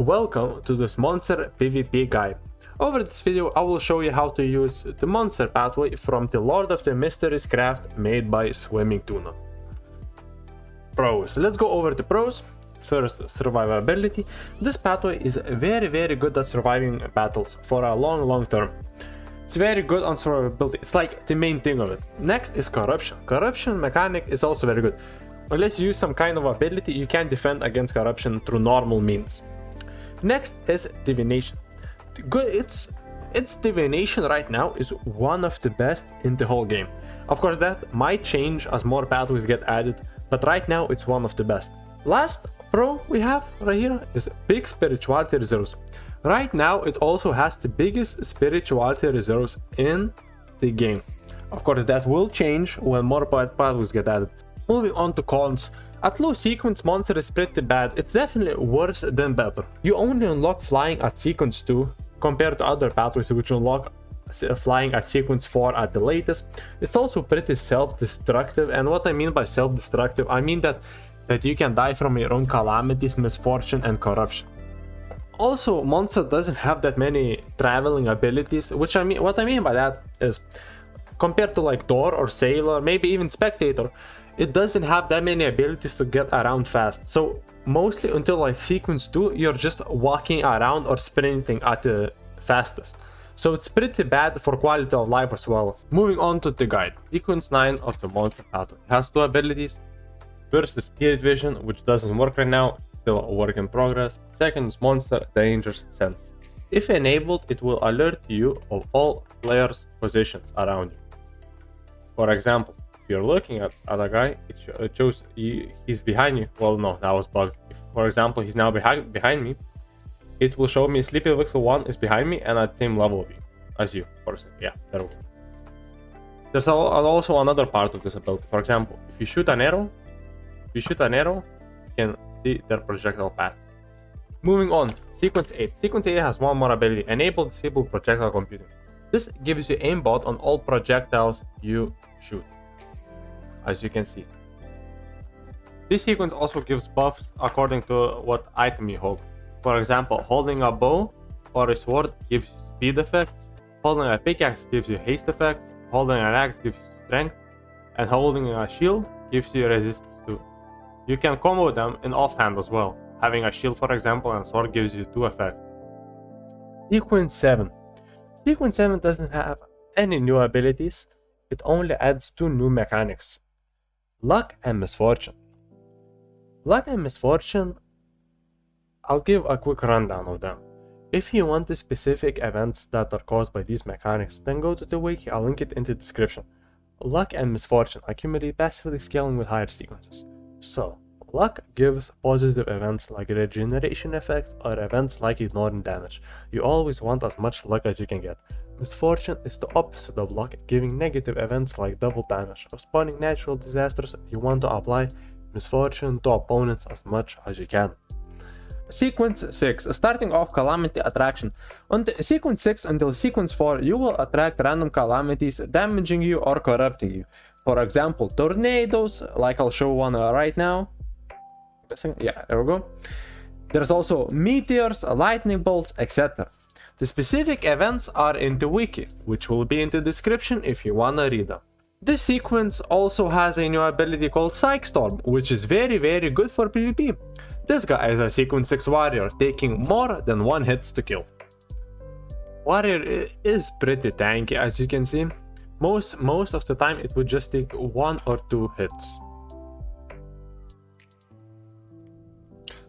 Welcome to this monster PvP guide. Over this video I will show you how to use the monster pathway from the Lord of the Mysteries craft made by Swimming Tuna. Pros. Let's go over the pros. First, survivability. This pathway is very good at surviving battles for a long term. It's very good on survivability. It's like the main thing of it. Next is corruption. Corruption mechanic is also very good. Unless you use some kind of ability, you can defend against corruption through normal means. Next is divination. Its divination right now is one of the best in the whole game. Of course that might change as more pathways get added, but right now it's one of the best. Last pro we have right here is big spirituality reserves. Right now it also has the biggest spirituality reserves in the game. Of course that will change when more pathways get added. Moving on to cons. At low sequence, monster is pretty bad. It's definitely worse than better. You only unlock flying at sequence 2 compared to other pathways which unlock flying at sequence 4 at the latest. It's also pretty self-destructive, and what I mean by self-destructive, I mean that you can die from your own calamities, misfortune and corruption. Also, monster doesn't have that many traveling abilities, what I mean by that is compared to like Door or Sailor, maybe even Spectator, it doesn't have that many abilities to get around fast. So mostly until like sequence 2 you're just walking around or sprinting at the fastest. So it's pretty bad for quality of life as well. Moving on to the guide. Sequence 9 of the monster pathway has two abilities. First is Spirit Vision, which doesn't work right now, still a work in progress. Second is Monster Danger Sense. If enabled, it will alert you of all players' positions around you. For example, if you're looking at a guy, it shows he's behind you. Well, no, that was bugged. If, for example, he's now behind me, it will show me Sleepy Vixel 1 is behind me and at the same level as you. Yeah, there we go. There's also another part of this ability. For example, if you shoot an arrow, you can see their projectile path. Moving on, Sequence 8. Sequence 8 has one more ability, Enable Disable Projectile Computing. This gives you aimbot on all projectiles you shoot, as you can see. This sequence also gives buffs according to what item you hold. For example, holding a bow or a sword gives you speed effects, holding a pickaxe gives you haste effects, holding an axe gives you strength, and holding a shield gives you resistance too. You can combo them in offhand as well. Having a shield, for example, and sword gives you two effects. Sequence 7. Sequence 7 doesn't have any new abilities. It only adds two new mechanics: luck and misfortune. Luck and misfortune, I'll give a quick rundown of them. If you want the specific events that are caused by these mechanics, then go to the wiki, I'll link it in the description. Luck and misfortune accumulate passively scaling with higher sequences. So, luck gives positive events like regeneration effects or events like ignoring damage. You always want as much luck as you can get. Misfortune is the opposite of luck, giving negative events like double damage or spawning natural disasters. You want to apply misfortune to opponents as much as you can. Sequence 6. Starting off calamity attraction. On the sequence 6 until sequence 4, you will attract random calamities damaging you or corrupting you. For example, tornadoes, like I'll show one right now. Yeah, there we go. There's also meteors, lightning bolts, etc. The specific events are in the wiki, which will be in the description if you wanna read them. This sequence also has a new ability called Psych Storm, which is very good for PvP. This guy is a sequence 6 warrior, taking more than 1 hit to kill. Warrior is pretty tanky, as you can see. Most of the time it would just take 1 or 2 hits.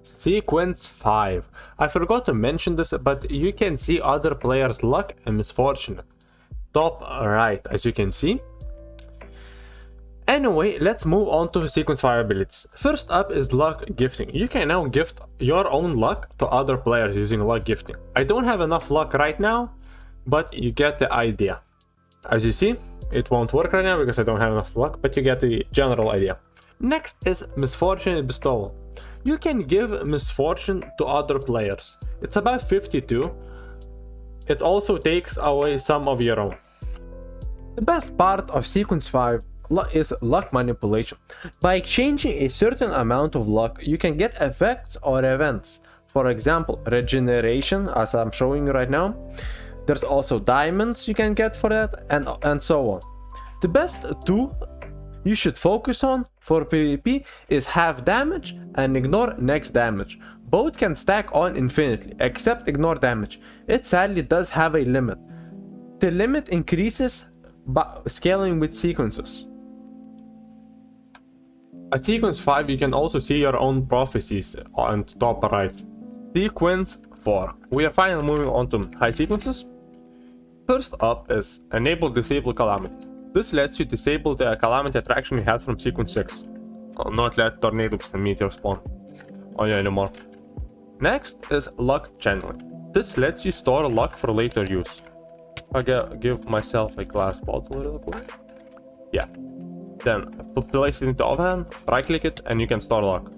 Sequence 5. I forgot to mention this, but you can see other players' luck and misfortune. Top right, as you can see. Anyway, let's move on to sequence 5 abilities. First up is luck gifting. You can now gift your own luck to other players using luck gifting. I don't have enough luck right now, but you get the idea. As you see, it won't work right now because I don't have enough luck, but you get the general idea. Next is misfortune bestowal. You can give misfortune to other players. It's about 52. It also takes away some of your own. The best part of sequence 5 is luck manipulation. By exchanging a certain amount of luck, you can get effects or events. For example, regeneration, as I'm showing you right now. There's also diamonds you can get for that, and so on. The best two you should focus on for PvP is half damage and ignore next damage. Both can stack on infinitely, except ignore damage. It sadly does have a limit. The limit increases by scaling with sequences. At sequence 5, you can also see your own prophecies on the top right. Sequence 4. We are finally moving on to high sequences. First up is enable disable calamity. This lets you disable the calamity attraction you had from sequence 6. Not let tornadoes and meteors spawn on you anymore. Next is luck channeling. This lets you store luck for later use. I'll give myself a glass bottle real quick. Yeah. Then place it into offhand, right click it, and you can store luck.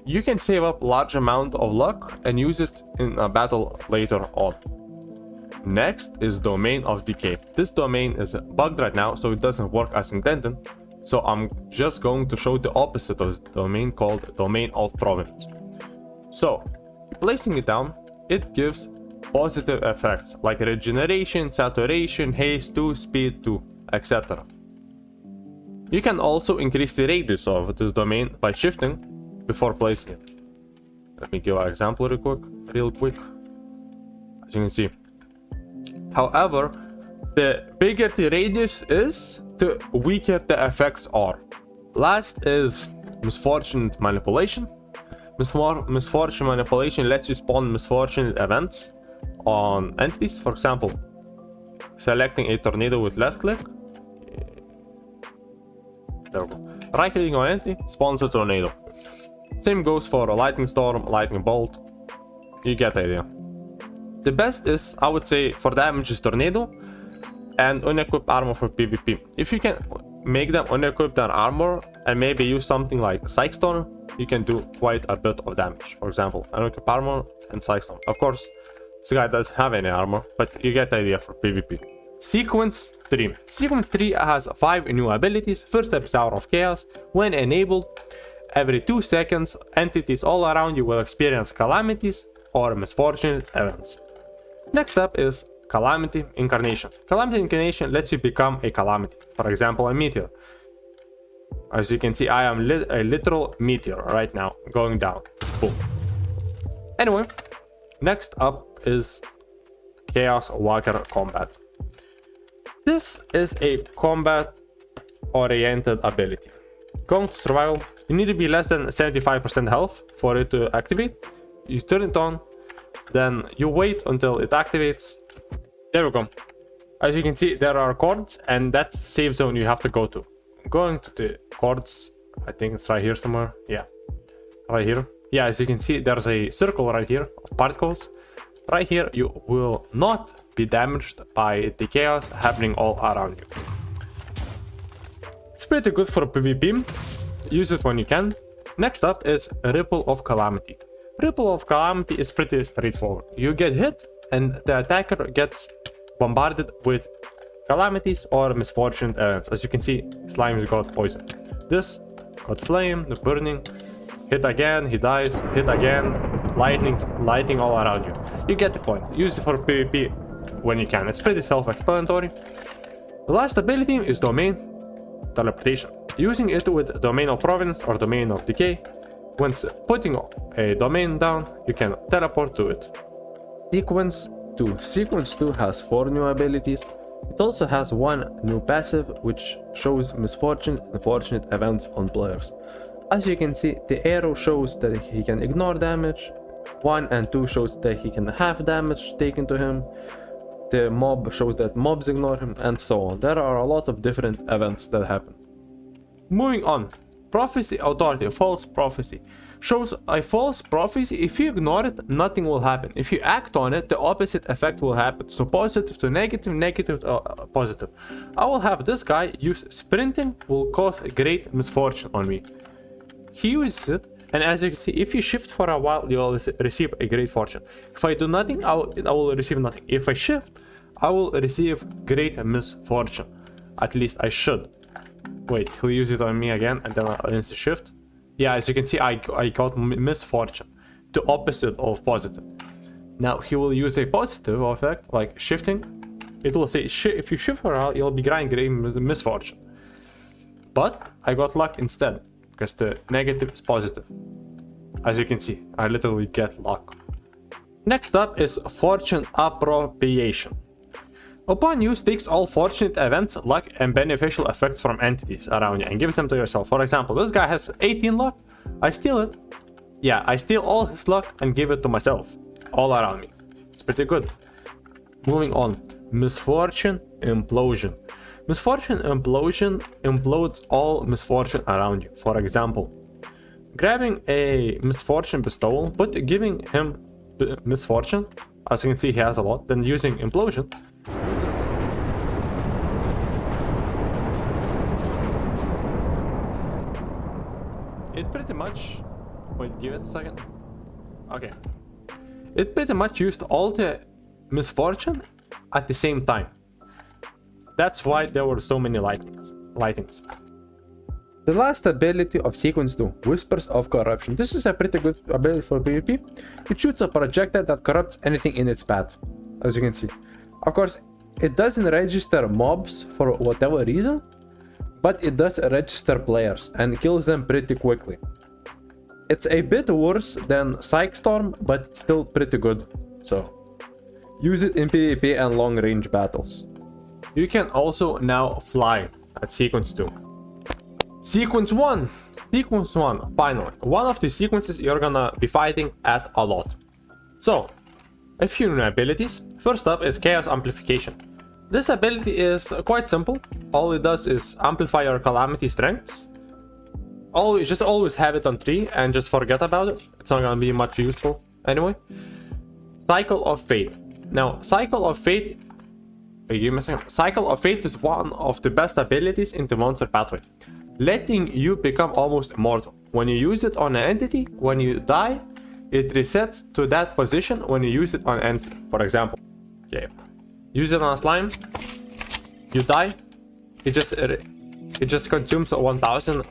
You can save up large amount of luck and use it in a battle later on. Next is domain of decay. This domain is bugged right now, so it doesn't work as intended. So I'm just going to show the opposite of this domain, called domain of providence. So placing it down, it gives positive effects like regeneration, saturation, haste 2, speed 2, etc. You can also increase the radius of this domain by shifting before placing it. Let me give an example real quick. As you can see. However, the bigger the radius is, the weaker the effects are. Last is misfortune manipulation. Misfortune manipulation lets you spawn misfortune events on entities. For example, selecting a tornado with left click. There we go. Right clicking on entity spawns a tornado. Same goes for a lightning storm, lightning bolt. You get the idea. The best is, I would say, for damage is tornado and unequipped armor for PvP. If you can make them unequipped their armor and maybe use something like Psych Storm, you can do quite a bit of damage. For example, unequipped armor and Psych Storm. Of course, this guy doesn't have any armor, but you get the idea for PvP. Sequence 3. Sequence 3 has 5 new abilities. First up is Hour of Chaos. When enabled, every 2 seconds, entities all around you will experience calamities or misfortune events. Next up is Calamity Incarnation. Calamity Incarnation lets you become a calamity. For example, a meteor. As you can see, I am a literal meteor right now, going down. Boom. Anyway, next up is Chaos Walker Combat. This is a combat-oriented ability. Going to survival, you need to be less than 75% health for it to activate. You turn it on, then you wait until it activates. There we go. As you can see, there are chords, and that's the safe zone you have to go to. Going to the chords, I think it's right here somewhere. Yeah, right here. Yeah, as you can see, there's a circle right here of particles. Right here, you will not be damaged by the chaos happening all around you. It's pretty good for PvP. Use it when you can. Next up is Ripple of Calamity. Ripple of Calamity is pretty straightforward. You get hit and the attacker gets bombarded with calamities or misfortune events. As you can see, Slime's got poison. This got flame, the burning, hit again, he dies, hit again, lightning all around you. You get the point. Use it for PvP when you can. It's pretty self-explanatory. The last ability is Domain Teleportation. Using it with Domain of Providence or Domain of Decay, once putting a domain down, you can teleport to it. Sequence 2. Sequence 2 has 4 new abilities. It also has 1 new passive, which shows misfortune and fortunate events on players. As you can see, the arrow shows that he can ignore damage. 1 and 2 shows that he can have damage taken to him. The mob shows that mobs ignore him, and so on. There are a lot of different events that happen. Moving on. Prophecy Authority, false prophecy. Shows a false prophecy. If you ignore it, nothing will happen. If you act on it, the opposite effect will happen. So positive to negative, negative to positive. I will have this guy use sprinting, will cause a great misfortune on me. He uses it, and as you can see, if you shift for a while, you will receive a great fortune. If I do nothing, I will receive nothing. If I shift, I will receive great misfortune. At least I should. Wait, he'll use it on me again, and then I'll instant shift. Yeah, as you can see, I got misfortune. the opposite of positive. Now he will use a positive effect like shifting. It will say if you shift around, you'll be grinding misfortune. But I got luck instead because the negative is positive. As you can see, I literally get luck. Next up is fortune appropriation. Upon use, takes all fortunate events, luck, and beneficial effects from entities around you and gives them to yourself. For example, this guy has 18 luck. I steal it. Yeah, I steal all his luck and give it to myself. All around me. It's pretty good. Moving on. Misfortune implosion. Misfortune implosion implodes all misfortune around you. For example, grabbing a misfortune bestowal, but giving him misfortune. As you can see, he has a lot. Then using implosion. It pretty much... Wait, give it a second. Okay. It pretty much used all the misfortune at the same time. That's why there were so many lightnings. The last ability of Sequence 2, Whispers of Corruption. This is a pretty good ability for PvP. It shoots a projectile that corrupts anything in its path, as you can see. Of course, it doesn't register mobs for whatever reason, but it does register players and kills them pretty quickly. It's a bit worse than Psych Storm, but it's still pretty good. So, use it in PvP and long range battles. You can also now fly at Sequence 2. Sequence 1! Sequence 1, finally. One of the sequences you're gonna be fighting at a lot. So, a few new abilities. First up is Chaos Amplification. This ability is quite simple. All it does is amplify your calamity strengths. Just always have it on 3 and just forget about it. It's not gonna be much useful anyway. Cycle of Fate. Now, Cycle of Fate... Give me a second. Cycle of Fate is one of the best abilities in the monster pathway, letting you become almost immortal. When you use it on an entity, when you die, it resets to that position when you use it on an entity. For example, okay, use it on a slime, you die, it just consumes 1000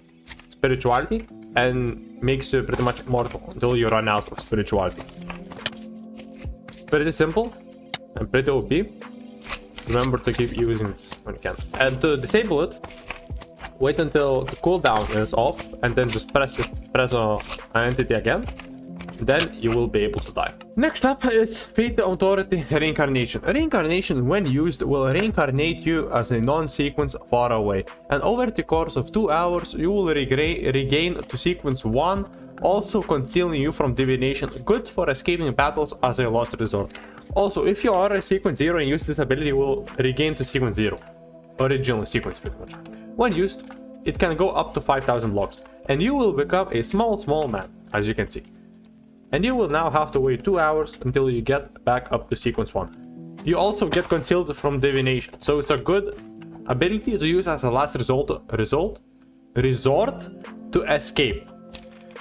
spirituality and makes you pretty much immortal until you run out of spirituality. Pretty simple and pretty OP. Remember to keep using this when you can. And to disable it, wait until the cooldown is off and then just press an entity again. Then you will be able to die. Next up is Fate Authority Reincarnation. Reincarnation, when used, will reincarnate you as a non-sequence far away. And over the course of 2 hours, you will regain to Sequence 1, also concealing you from divination, good for escaping battles as a last resort. Also, if you are a Sequence 0 and use this ability, you will regain to Sequence 0. Original sequence, pretty much. When used, it can go up to 5000 blocks. And you will become a small man, as you can see. And you will now have to wait 2 hours until you get back up to Sequence 1. You also get concealed from divination, so it's a good ability to use as a last resort to escape.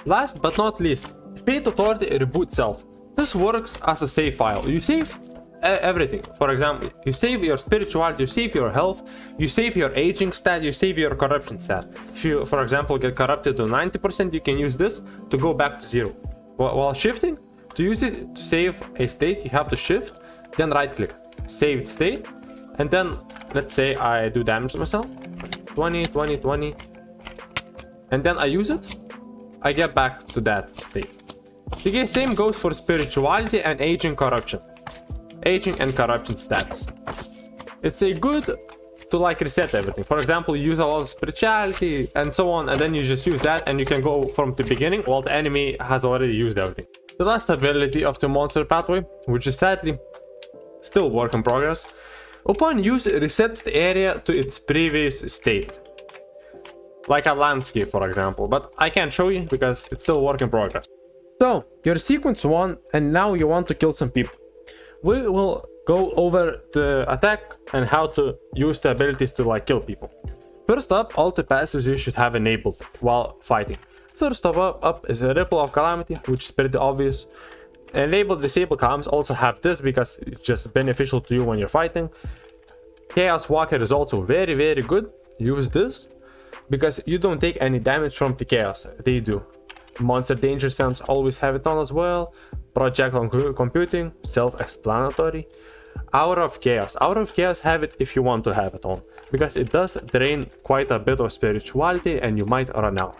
Last but not least, Fate Authority Reboot Self. This works as a save file. You save everything. For example, you save your spirituality, you save your health, you save your aging stat, you save your corruption stat. If you, for example, get corrupted to 90%, you can use this to go back to 0. While shifting, to use it to save a state, you have to shift, then right click, saved state, and then let's say I do damage to myself, 20, 20, 20, and then I use it, I get back to that state. The same goes for spirituality and aging and corruption stats. It's a good to like reset everything. For example, you use a lot of spirituality and so on, and then you just use that and you can go from the beginning while the enemy has already used everything. The last ability of the monster pathway, which is sadly still work in progress, upon use it resets the area to its previous state. Like a landscape, for example, but I can't show you because it's still work in progress. So, you're Sequence 1 and now you want to kill some people. We will go over the attack and how to use the abilities to like kill people. First up, all the passives you should have enabled while fighting. First up is a Ripple of Calamity, which is pretty obvious. Enable Disable Comms also have this because it's just beneficial to you when you're fighting. Chaos Walker is also very good. Use this because you don't take any damage from the chaos. They do. Monster danger sense, always have it on as well. Project on computing, self-explanatory. Hour of chaos. Hour of chaos, have it if you want to have it on, because it does drain quite a bit of spirituality and you might run out.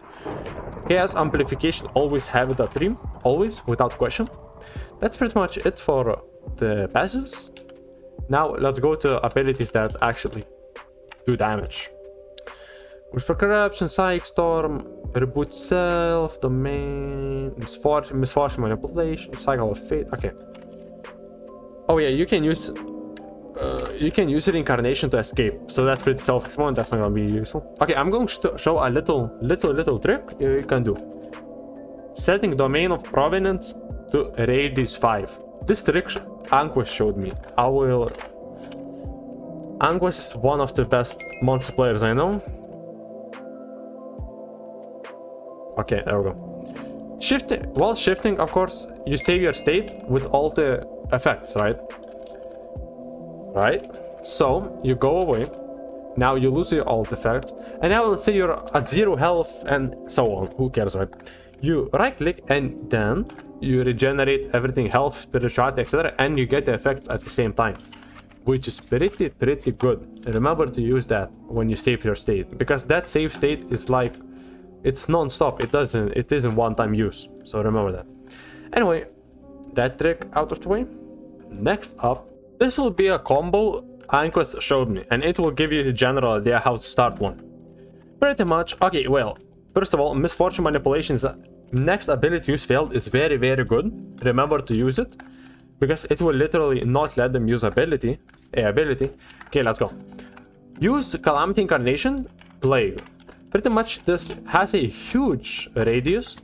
Chaos amplification, always have it at trim, always, without question. That's pretty much it for the passives. Now let's go to abilities that actually do damage. Whisper Corruption, Psychic Storm, Reboot Self, Domain, Misfortune Manipulation, Cycle of Fate. Okay. Oh yeah, you can use Reincarnation to escape, so that's pretty self-explanatory. That's not gonna be useful. Okay, I'm going to show a little trick you can do. Setting Domain of Provenance to radius 5. This trick Anquist showed me. Anquist is one of the best monster players I know. Okay, there we go. While shifting, of course, you save your state with all the effects, right? So you go away. Now you lose your alt effects, and now let's say you're at 0 health and so on. Who cares, right? You right click and then you regenerate everything, health, spirituality, etc., and you get the effects at the same time, which is pretty good. Remember to use that when you save your state, because that save state is like, it's non-stop. It isn't one-time use, so remember that. Anyway, that trick out of the way. Next up, this will be a combo Anquist showed me, and it will give you the general idea how to start one. Pretty much. Okay, well, first of all, Misfortune Manipulation's next ability use failed is very good. Remember to use it, because it will literally not let them use ability. Okay, let's go. Use Calamity Incarnation, Plague. Pretty much this has a huge radius,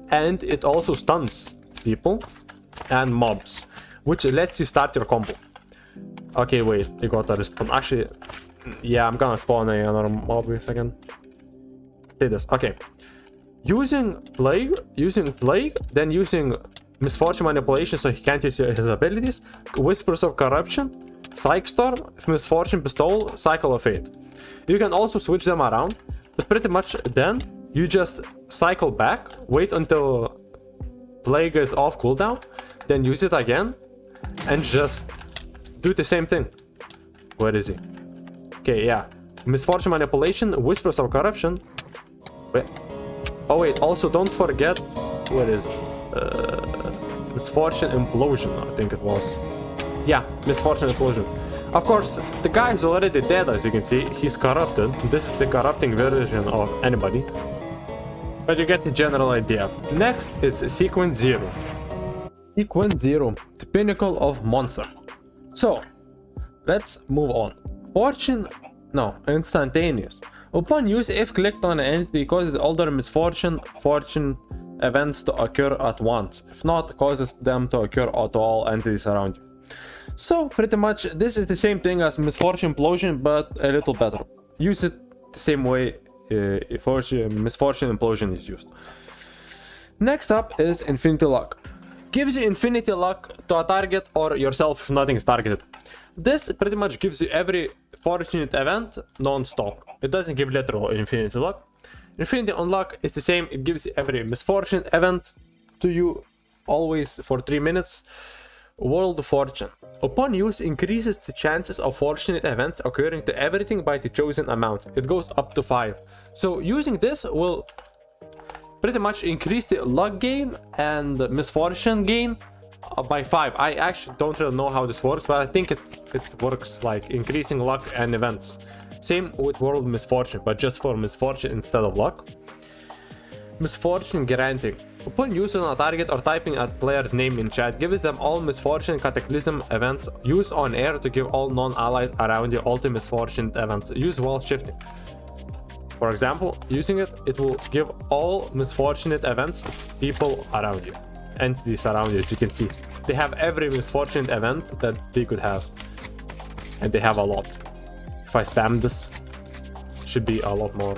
and it also stuns people and mobs, which lets you start your combo. Okay, wait, they got a respawn. Actually, yeah, I'm gonna spawn another mob in a second. Say this. Okay, using plague, then using Misfortune Manipulation so he can't use his abilities. Whispers of Corruption, Psychic Storm, Misfortune Pistol, Cycle of Fate. You can also switch them around, but pretty much then you just cycle back, wait until Plague is off cooldown, then use it again, and just do the same thing. Where is he? Okay, yeah. Misfortune Manipulation, Whispers of Corruption. Wait. Oh wait, also don't forget, where is it? Misfortune Implosion, I think it was. Yeah, Misfortune Implosion. Of course, the guy is already dead, as you can see. He's corrupted. This is the corrupting version of anybody. But you get the general idea. Next is Sequence 0. Sequence 0, the pinnacle of monster. So, let's move on. Instantaneous. Upon use, if clicked on an entity, causes all their fortune events to occur at once. If not, causes them to occur to all entities around you. So, pretty much, this is the same thing as Misfortune Implosion, but a little better. Use it the same way Misfortune Implosion is used. Next up is Infinity Luck. Gives you Infinity Luck to a target or yourself if nothing is targeted. This pretty much gives you every fortunate event non-stop. It doesn't give literal Infinity Luck. Infinity Unlock is the same. It gives you every misfortune event to you always for 3 minutes. World Fortune. Upon use, increases the chances of fortunate events occurring to everything by the chosen amount. It goes up to 5. So using this will pretty much increase the luck gain and misfortune gain by 5. I actually don't really know how this works, but I think it works like increasing luck and events. Same with World Misfortune, but just for misfortune instead of luck. Misfortune Granting. Upon use on a target or typing a player's name in chat, gives them all misfortune cataclysm events. Use on air to give all non-allies around you all the misfortune events. Use while shifting. For example, using it, it will give all misfortunate events to people around you. Entities around you, as you can see. They have every misfortunate event that they could have. And they have a lot. If I spam this, it should be a lot more.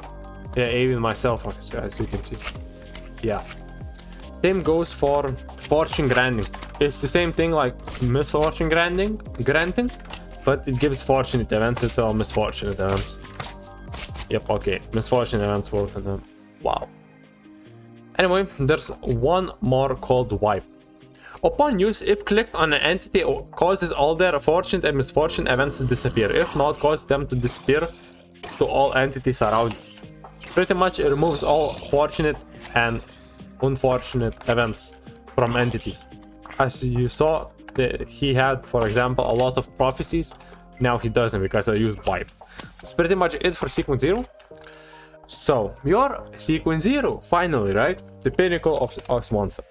Yeah, even myself, as you can see. Yeah. Same goes for Fortune Granting. It's the same thing like Misfortune Granting, but it gives fortunate events instead of misfortunate events. Yep, okay. Misfortune events work on them. Wow. Anyway, there's one more called wipe. Upon use, if clicked on an entity, causes all their fortunate and misfortune events to disappear. If not, cause them to disappear to all entities around you. Pretty much it removes all fortunate and unfortunate events from entities. As you saw, he had, for example, a lot of prophecies. Now he doesn't because I used wipe. That's pretty much it for sequence 0. So, your sequence 0, finally, right? The pinnacle of monster.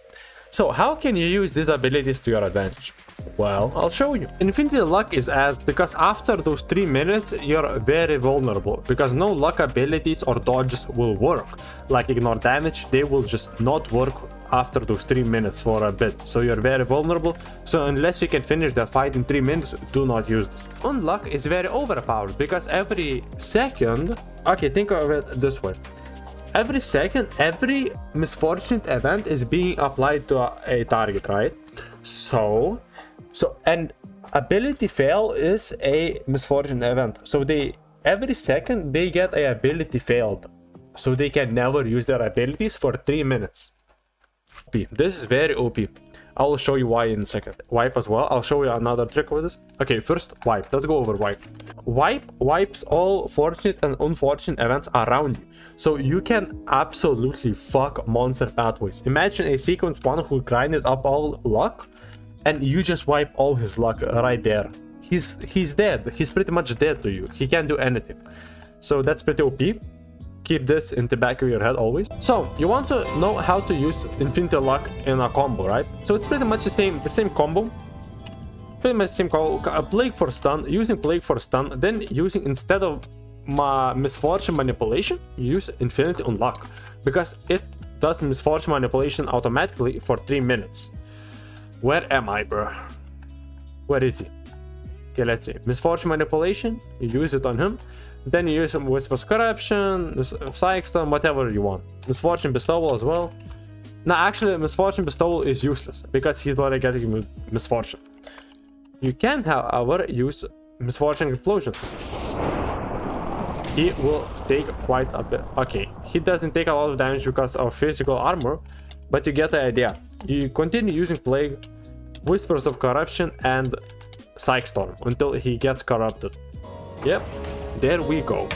So, how can you use these abilities to your advantage? Well, I'll show you. Infinity luck is added because after those 3 minutes, you're very vulnerable because no luck abilities or dodges will work. Like ignore damage, they will just not work after those 3 minutes for a bit. So you're very vulnerable. So unless you can finish the fight in 3 minutes, do not use this. Unluck is very overpowered because every second... Okay, think of it this way. Every second, every misfortunate event is being applied to a target, right? So an ability fail is a misfortunate event. So every second they get a ability failed. So they can never use their abilities for 3 minutes. This is very OP. I will show you why in a second. Wipe as well. I'll show you another trick with this. Okay, first wipe. Let's go over wipe. Wipe wipes all fortunate and unfortunate events around you. So you can absolutely fuck monster pathways. Imagine a sequence 1 who grinded up all luck and you just wipe all his luck right there. He's dead. He's pretty much dead to you. He can't do anything. So that's pretty OP. Keep this in the back of your head always. So you want to know how to use infinity luck in a combo, right? So it's pretty much the same combo. Pretty much the same combo. A plague for stun, using plague for stun, then using instead of misfortune manipulation, use infinity unlock because it does misfortune manipulation automatically for 3 minutes. Where am I, bro? Where is he? Okay, let's see. Misfortune manipulation, you use it on him. Then you use some Whispers Corruption, Psych Stun, whatever you want. Misfortune Bestowal as well. No, actually, Misfortune Bestowal is useless because he's already getting Misfortune. You can, however, use Misfortune Explosion. He will take quite a bit. Okay, he doesn't take a lot of damage because of physical armor, but you get the idea. You continue using Plague, Whispers of Corruption, and Psych Storm until he gets corrupted. Yep. There we go.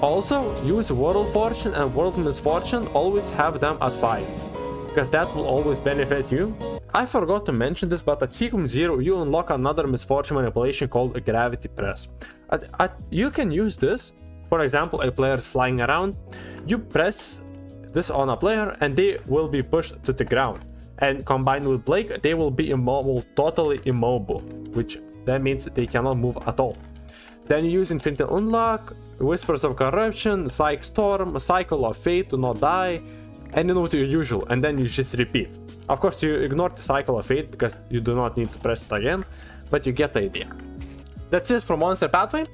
Also, use World Fortune and World Misfortune. Always have them at 5. Because that will always benefit you. I forgot to mention this, but at sequence 0, you unlock another misfortune manipulation called Gravity Press. You can use this. For example, a player is flying around. You press this on a player and they will be pushed to the ground. And combined with Blake, they will be immobile, totally immobile. Which that means they cannot move at all. Then you use Infinity Unlock, Whispers of Corruption, Psych Storm, Cycle of Fate to not die, and you know the usual, and then you just repeat. Of course, you ignore the Cycle of Fate because you do not need to press it again, but you get the idea. That's it for Monster Pathway.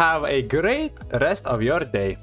Have a great rest of your day.